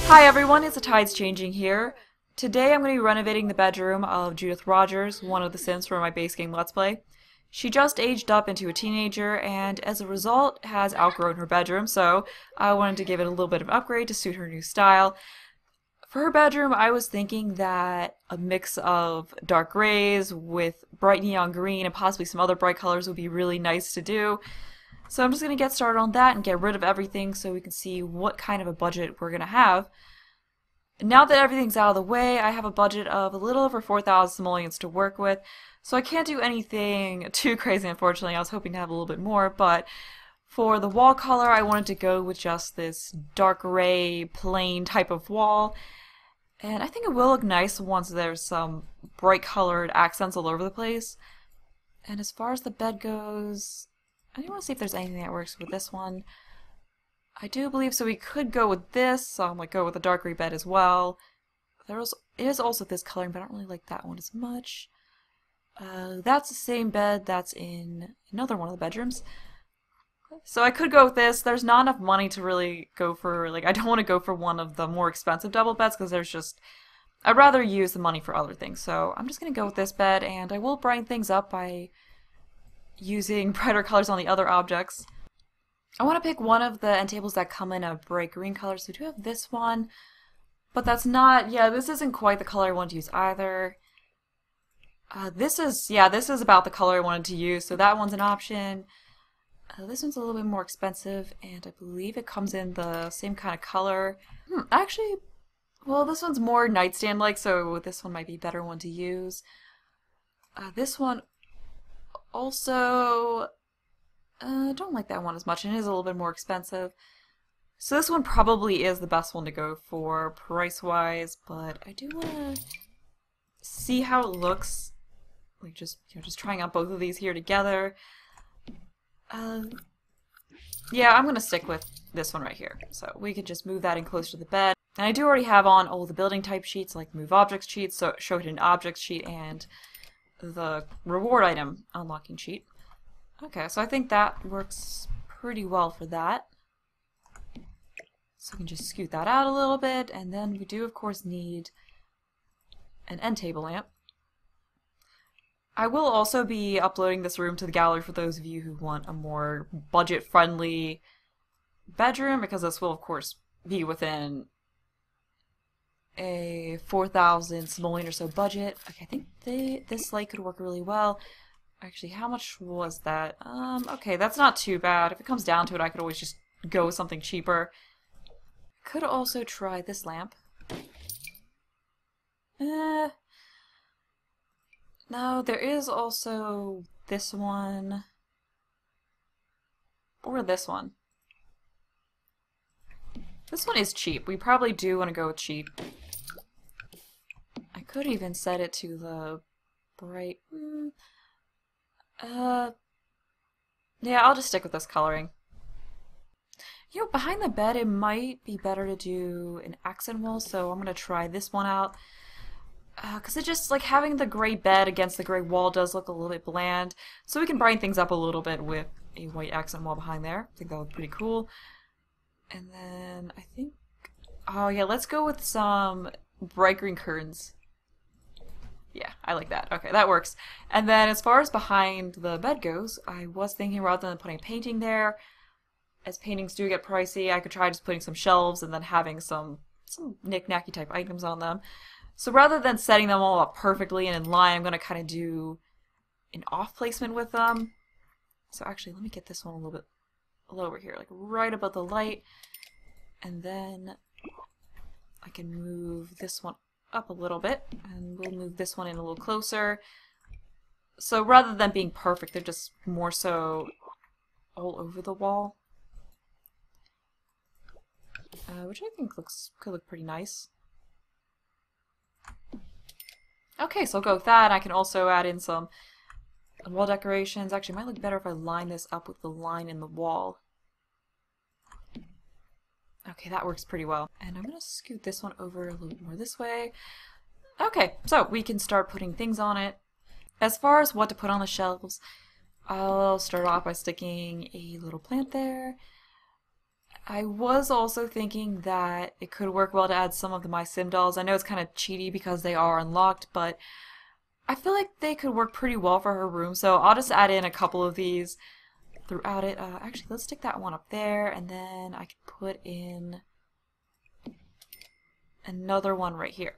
Hi everyone, it's the Tides Changing here. Today I'm going to be renovating the bedroom of Judith Rogers, one of the Sims for my base game Let's Play. She just aged up into a teenager and as a result has outgrown her bedroom, so I wanted to give it a little bit of an upgrade to suit her new style. For her bedroom, I was thinking that a mix of dark grays with bright neon green and possibly some other bright colors would be really nice to do. So I'm just going to get started on that and get rid of everything so we can see what kind of a budget we're going to have. Now that everything's out of the way, I have a budget of a little over 4,000 simoleons to work with, so I can't do anything too crazy, unfortunately. I was hoping to have a little bit more, but for the wall color, I wanted to go with just this dark gray, plain type of wall. And I think it will look nice once there's some bright colored accents all over the place. And as far as the bed goes, I do want to see if there's anything that works with this one. I do believe so. We could go with this, so I'm like go with the dark gray bed as well. It is also this coloring, but I don't really like that one as much. That's the same bed that's in another one of the bedrooms. So I could go with this. There's not enough money to really go for, like, I don't want to go for one of the more expensive double beds because there's just, I'd rather use the money for other things. So I'm just going to go with this bed, and I will brighten things up by using brighter colors on the other objects. I want to pick one of the end tables that come in a bright green color, so we do have this one, but that's not, yeah, this isn't quite the color I want to use either. This is about the color I wanted to use, so that one's an option. This one's a little bit more expensive, and I believe it comes in the same kind of color. Actually, well, this one's more nightstand-like, so this one might be a better one to use. This one also, don't like that one as much, and it is a little bit more expensive. So this one probably is the best one to go for price-wise, but I do want to see how it looks. Like just trying out both of these here together. Yeah, I'm gonna stick with this one right here. So we could just move that in closer to the bed. And I do already have on all the building type sheets, like move objects sheet, so show hidden objects sheet, and the reward item unlocking sheet. Okay, so I think that works pretty well for that. So we can just scoot that out a little bit, and then we do of course need an end table lamp. I will also be uploading this room to the gallery for those of you who want a more budget-friendly bedroom, because this will of course be within a 4,000 simoleon or so budget. Okay, I think this light could work really well. Actually, how much was that? Okay, that's not too bad. If it comes down to it, I could always just go with something cheaper. Could also try this lamp. No, there is also this one. Or this one. This one is cheap. We probably do want to go with cheap. I could even set it to the bright... yeah, I'll just stick with this coloring. You know, behind the bed, it might be better to do an accent wall, so I'm going to try this one out. Because it just, like, having the gray bed against the gray wall does look a little bit bland. So we can brighten things up a little bit with a white accent wall behind there. I think that would be pretty cool. And then, I think... oh yeah, let's go with some bright green curtains. Yeah, I like that. Okay, that works. And then as far as behind the bed goes, I was thinking rather than putting a painting there, as paintings do get pricey, I could try just putting some shelves and then having some knick-knacky type items on them. So rather than setting them all up perfectly and in line, I'm going to kind of do an off placement with them. So actually, let me get this one a little bit lower here, like right above the light. And then I can move this one up a little bit, and we'll move this one in a little closer. So rather than being perfect, they're just more so all over the wall. Which I think could look pretty nice. Okay, so I'll go with that. I can also add in some wall decorations. Actually, it might look better if I line this up with the line in the wall. Okay, that works pretty well. And I'm going to scoot this one over a little bit more this way. Okay, so we can start putting things on it. As far as what to put on the shelves, I'll start off by sticking a little plant there. I was also thinking that it could work well to add some of the My Sim dolls. I know it's kind of cheaty because they are unlocked, but I feel like they could work pretty well for her room, so I'll just add in a couple of these throughout it. Actually, let's stick that one up there, and then I can put in another one right here.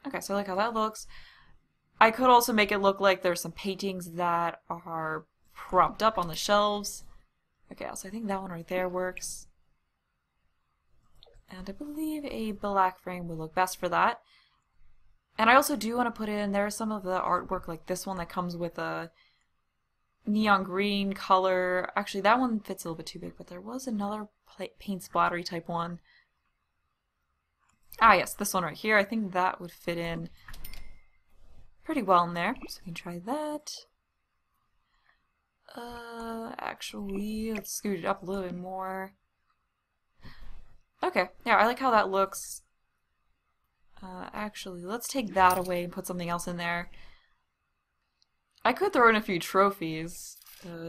Okay, so I like how that looks. I could also make it look like there's some paintings that are propped up on the shelves. Okay, so I think that one right there works. And I believe a black frame would look best for that. And I also do want to put in, there's some of the artwork like this one that comes with a neon green color. Actually, that one fits a little bit too big, but there was another paint splattery type one. Ah, yes, this one right here. I think that would fit in pretty well in there. So we can try that. Actually, let's scoot it up a little bit more. Okay, yeah, I like how that looks. Actually, let's take that away and put something else in there. I could throw in a few trophies.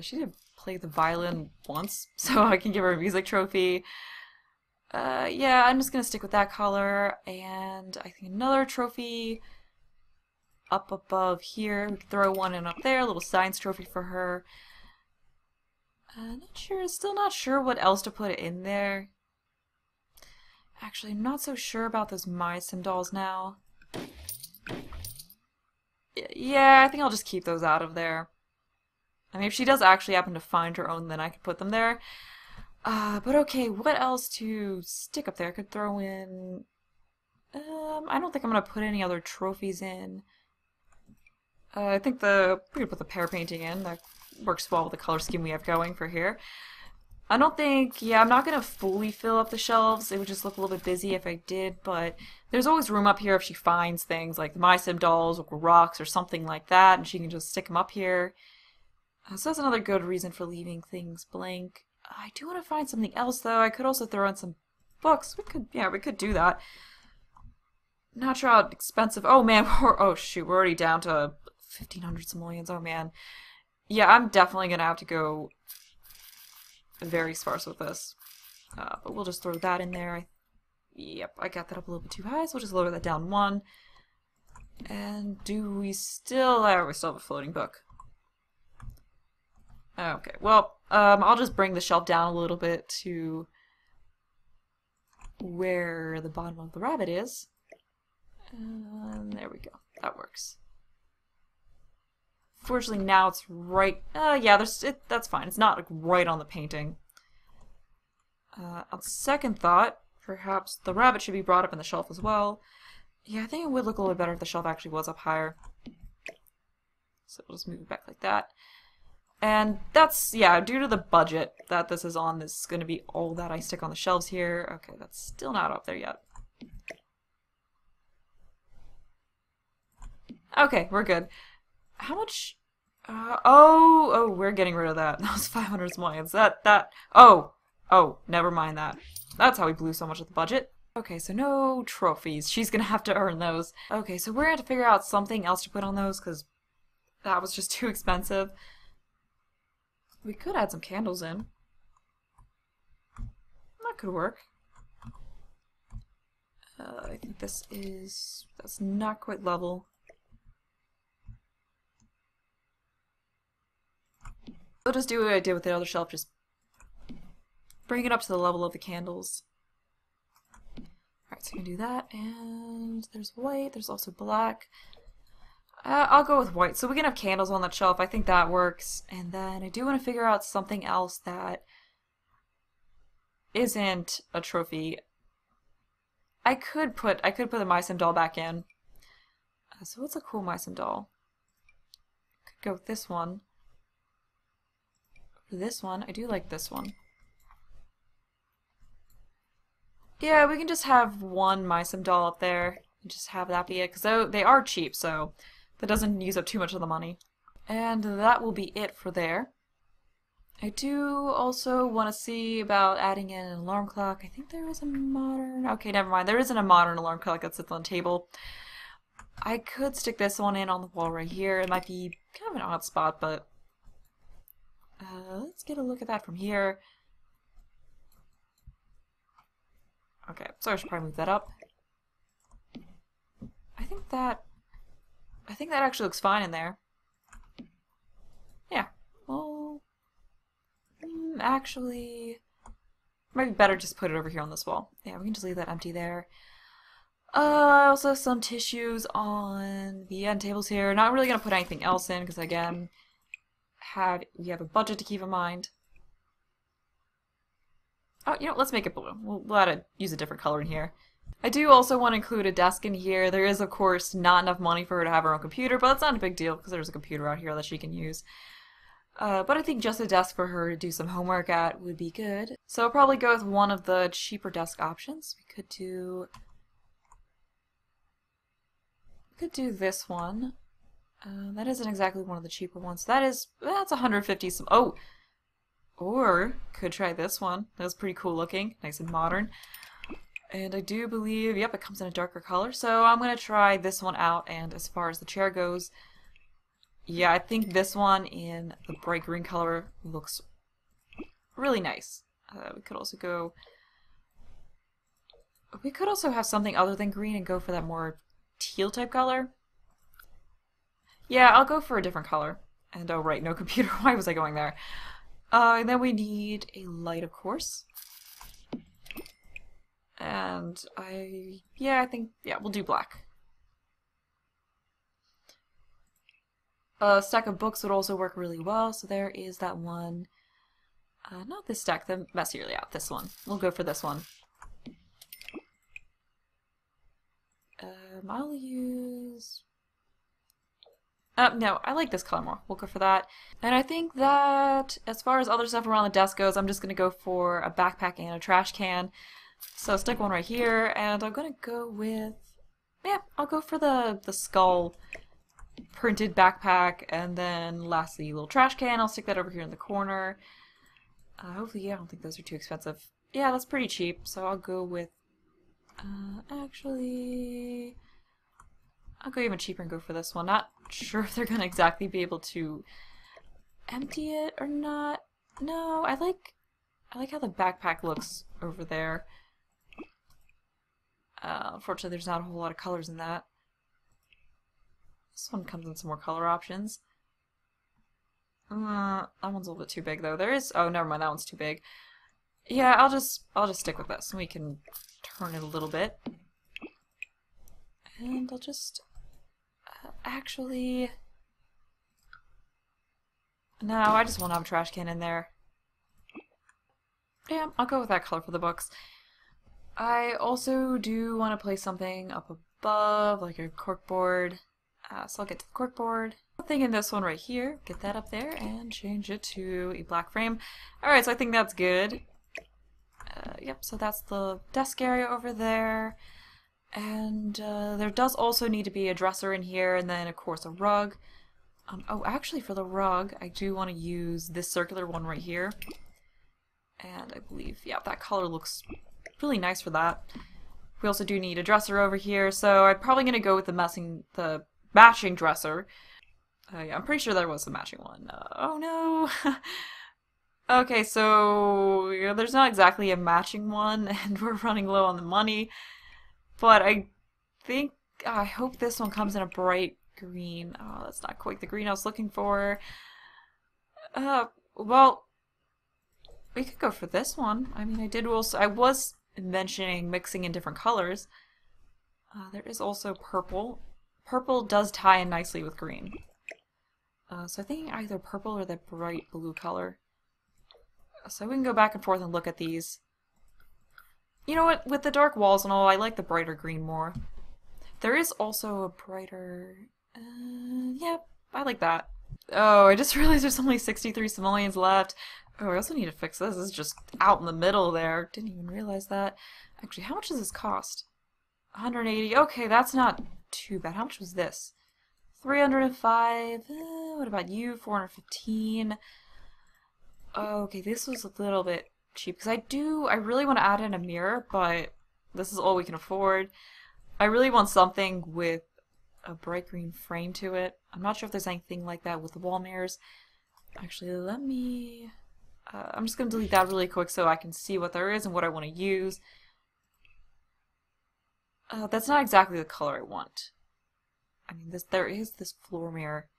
She did play the violin once, so I can give her a music trophy. Yeah, I'm just gonna stick with that color, and I think another trophy up above here. We could throw one in up there, a little science trophy for her. Not sure, still not sure what else to put in there. Actually, I'm not so sure about those My Sim dolls now. Yeah, I think I'll just keep those out of there. I mean, if she does actually happen to find her own, then I could put them there. But okay, what else to stick up there? I could throw in... I don't think I'm going to put any other trophies in. I think we could put the pear painting in. That works well with the color scheme we have going for here. I don't think, yeah, I'm not going to fully fill up the shelves. It would just look a little bit busy if I did, but there's always room up here if she finds things like the My Sim dolls or rocks or something like that, and she can just stick them up here. So that's another good reason for leaving things blank. I do want to find something else, though. I could also throw in some books. We could do that. Not sure how expensive. Oh, man, oh, shoot, we're already down to 1,500 simoleons. Oh, man. Yeah, I'm definitely going to have to go very sparse with this. But we'll just throw that in there. Yep, I got that up a little bit too high, so we'll just lower that down one. And do we still... we still have a floating book. Okay, well, I'll just bring the shelf down a little bit to where the bottom of the rabbit is. And there we go. That works. Fortunately, now it's right... yeah, that's fine. It's not like, right on the painting. On second thought, perhaps the rabbit should be brought up in the shelf as well. Yeah, I think it would look a little bit better if the shelf actually was up higher. So we'll just move it back like that. And that's, yeah, due to the budget that this is on, this is going to be all that I stick on the shelves here. Okay, that's still not up there yet. Okay, we're good. How much? Oh, we're getting rid of that. That was 500 simoleons. Oh, never mind that. That's how we blew so much of the budget. Okay, so no trophies. She's gonna have to earn those. Okay, so we're gonna have to figure out something else to put on those, because that was just too expensive. We could add some candles in. That could work. I think that's not quite level. I'll just do what I did with the other shelf, just bring it up to the level of the candles. Alright, so you can do that, and there's white, there's also black. I'll go with white, so we can have candles on that shelf. I think that works. And then I do want to figure out something else that isn't a trophy. I could put the My Sim doll back in. So what's a cool My Sim doll? Could go with this one. For this one, I do like this one. Yeah, we can just have one My Sim doll up there and just have that be it, because they are cheap, so that doesn't use up too much of the money. And that will be it for there. I do also want to see about adding in an alarm clock. I think there is a modern... Okay, never mind. There isn't a modern alarm clock that sits on the table. I could stick this one in on the wall right here. It might be kind of an odd spot, but... let's get a look at that from here. Okay, so I should probably move that up. I think that actually looks fine in there. Yeah. Well, actually, might be better just put it over here on this wall. Yeah, we can just leave that empty there. Also some tissues on the end tables here. Not really gonna put anything else in because again, we have a budget to keep in mind. Oh, you know, let's make it blue. We'll have to use a different color in here. I do also want to include a desk in here. There is, of course, not enough money for her to have her own computer, but that's not a big deal because there's a computer out here that she can use. But I think just a desk for her to do some homework at would be good. So I'll probably go with one of the cheaper desk options. We could do this one. That isn't exactly one of the cheaper ones. That's 150 some. Oh, or could try this one. That was pretty cool looking, nice and modern. And I do believe, yep, it comes in a darker color. So I'm gonna try this one out. And as far as the chair goes, yeah, I think this one in the bright green color looks really nice. We could also have something other than green and go for that more teal type color. Yeah, I'll go for a different color. And oh right, no computer. Why was I going there? And then we need a light, of course. And I think we'll do black. A stack of books would also work really well, so there is that one. Not this stack, the messier layout, this one. We'll go for this one. I'll use... no, I like this color more. We'll go for that. And I think that, as far as other stuff around the desk goes, I'm just going to go for a backpack and a trash can. So stick one right here, and I'm going to go with... yeah, I'll go for the skull printed backpack, and then lastly, a little trash can. I'll stick that over here in the corner. Hopefully, yeah, I don't think those are too expensive. Yeah, that's pretty cheap, so I'll go with... actually... I'll go even cheaper and go for this one. Not sure if they're gonna exactly be able to empty it or not. No, I like how the backpack looks over there. Unfortunately, there's not a whole lot of colors in that. This one comes in some more color options. That one's a little bit too big though. There is... oh, never mind, that one's too big. Yeah, I'll just stick with this. We can turn it a little bit. And I'll just... actually... no, I just want to have a trash can in there. Yeah, I'll go with that color for the books. I also do want to place something up above, like a corkboard. So I'll get to the corkboard. Thing in this one right here. Get that up there and change it to a black frame. Alright, so I think that's good. Yep, so that's the desk area over there. And there does also need to be a dresser in here, and then of course a rug. Oh, actually for the rug, I do want to use this circular one right here. And I believe, yeah, that color looks really nice for that. We also do need a dresser over here, so I'm probably going to go with the matching dresser. Yeah, I'm pretty sure there was a matching one. Oh no! Okay, so yeah, there's not exactly a matching one, and we're running low on the money. But I hope this one comes in a bright green. Oh, that's not quite the green I was looking for. Well, we could go for this one. I mean, I was mentioning mixing in different colors. There is also purple. Purple does tie in nicely with green. So I think either purple or the bright blue color. So we can go back and forth and look at these. You know what? With the dark walls and all, I like the brighter green more. There is also a brighter... yeah, I like that. Oh, I just realized there's only 63 simoleons left. Oh, I also need to fix this. This is just out in the middle there. Didn't even realize that. Actually, how much does this cost? 180. Okay, that's not too bad. How much was this? 305. What about you? 415. Okay, this was a little bit cheap because I really want to add in a mirror, but this is all we can afford. I really want something with a bright green frame to it. I'm not sure if there's anything like that with the wall mirrors. Actually, let me... I'm just going to delete that really quick so I can see what there is and what I want to use. That's not exactly the color I want. I mean, there is this floor mirror.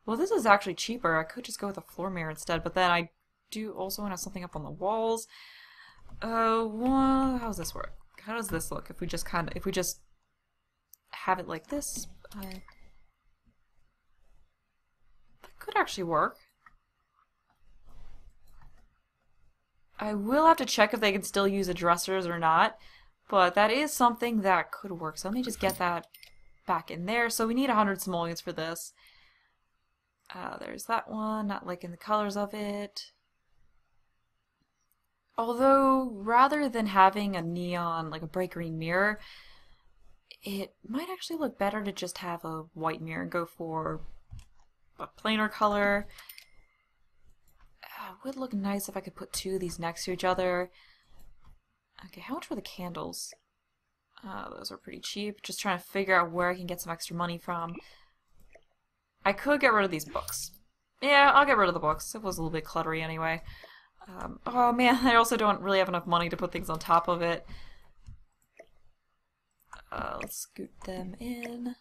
Well, this is actually cheaper. I could just go with a floor mirror instead, but then I do also want to have something up on the walls. Well, how does this work? How does this look if we just have it like this? That could actually work. I will have to check if they can still use the dressers or not, but that is something that could work. So let me just get that back in there. So we need 100 simoleons for this. There's that one, not liking the colors of it. Although, rather than having a neon, like a bright green mirror, it might actually look better to just have a white mirror and go for a plainer color. It would look nice if I could put two of these next to each other. Okay, how much were the candles? Those are pretty cheap. Just trying to figure out where I can get some extra money from. I could get rid of these books. Yeah, I'll get rid of the books. It was a little bit cluttery anyway. Oh man, I also don't really have enough money to put things on top of it. Let's scoot them in.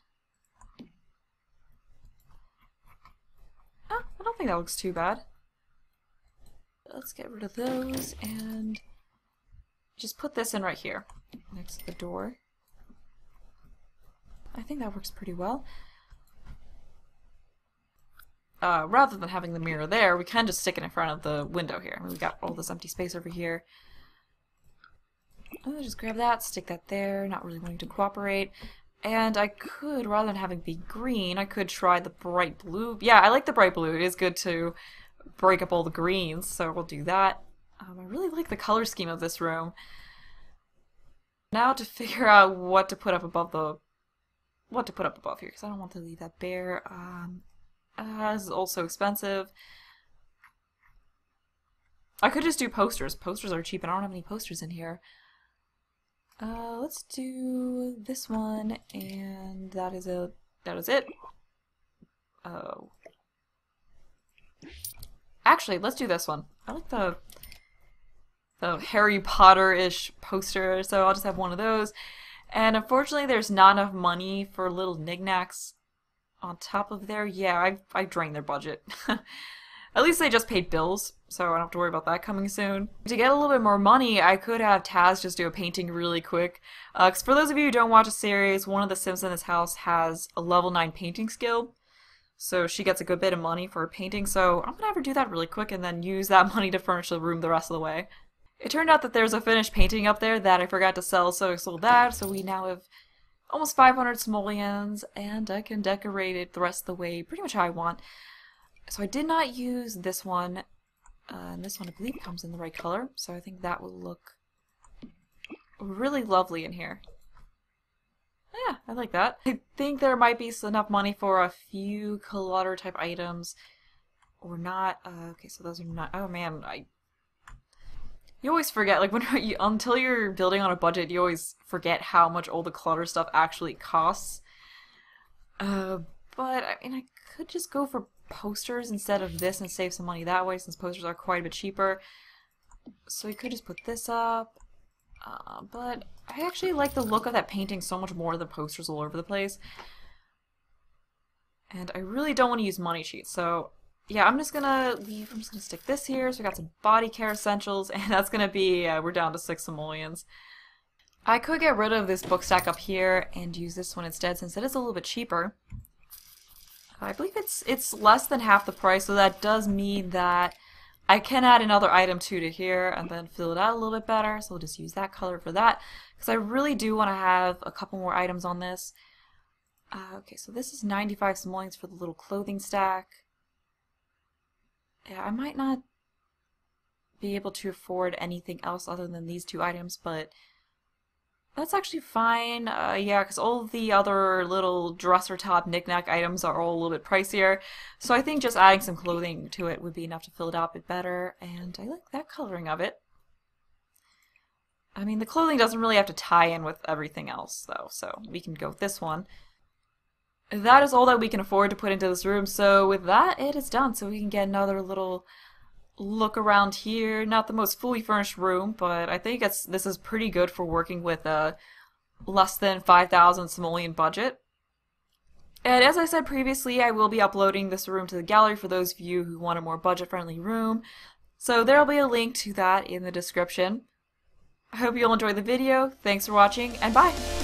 Oh, I don't think that looks too bad. Let's get rid of those and just put this in right here, next to the door. I think that works pretty well. Rather than having the mirror there, we can just stick it in front of the window here. I mean, we got all this empty space over here. I'll just grab that, stick that there, not really wanting to cooperate. And I could, rather than having it be green, I could try the bright blue. Yeah, I like the bright blue. It is good to break up all the greens, so we'll do that. I really like the color scheme of this room. Now to figure out what to put up above here, because I don't want to leave that bare. This is also expensive. I could just do posters. Posters are cheap and I don't have any posters in here. Let's do this one, and that is it. Oh. Actually, let's do this one. I like the Harry Potter-ish poster, so I'll just have one of those. And unfortunately, there's not enough money for little knickknacks on top of there. Yeah, I drained their budget. At least they just paid bills, so I don't have to worry about that coming soon. To get a little bit more money, I could have Taz just do a painting really quick. Because for those of you who don't watch a series, one of the Sims in this house has a level 9 painting skill. So she gets a good bit of money for her painting, so I'm gonna have her do that really quick and then use that money to furnish the room the rest of the way. It turned out that there's a finished painting up there that I forgot to sell, so I sold that, so we now have almost 500 simoleons, and I can decorate it the rest of the way pretty much how I want. So I did not use this one, and this one I believe comes in the right color, so I think that will look really lovely in here. Yeah, I like that. I think there might be enough money for a few clutter type items, or not. Okay, so those are not. Oh man, you always forget, like until you're building on a budget, you always forget how much all the clutter stuff actually costs. But I mean, I could just go for posters instead of this and save some money that way, since posters are quite a bit cheaper. So we could just put this up. But I actually like the look of that painting so much more than posters all over the place. And I really don't want to use money sheets, so yeah, I'm just gonna stick this here, so we got some body care essentials, and that's gonna be, we're down to 6 simoleons. I could get rid of this book stack up here and use this one instead, since it is a little bit cheaper. I believe it's less than half the price, so that does mean that I can add another item to here and then fill it out a little bit better, so we'll just use that color for that, because I really do want to have a couple more items on this. Okay, so this is 95 simoleons for the little clothing stack. Yeah, I might not be able to afford anything else other than these 2 items, but that's actually fine. Yeah, because all the other little dresser top knickknack items are all a little bit pricier. So I think just adding some clothing to it would be enough to fill it out a bit better, and I like that coloring of it. I mean, the clothing doesn't really have to tie in with everything else, though, so we can go with this one. That is all that we can afford to put into this room, so with that, it is done. So we can get another little look around here. Not the most fully furnished room, but I think this is pretty good for working with less than 5,000 simoleon budget. And as I said previously, I will be uploading this room to the gallery for those of you who want a more budget-friendly room. So there will be a link to that in the description. I hope you'll enjoy the video. Thanks for watching, and bye!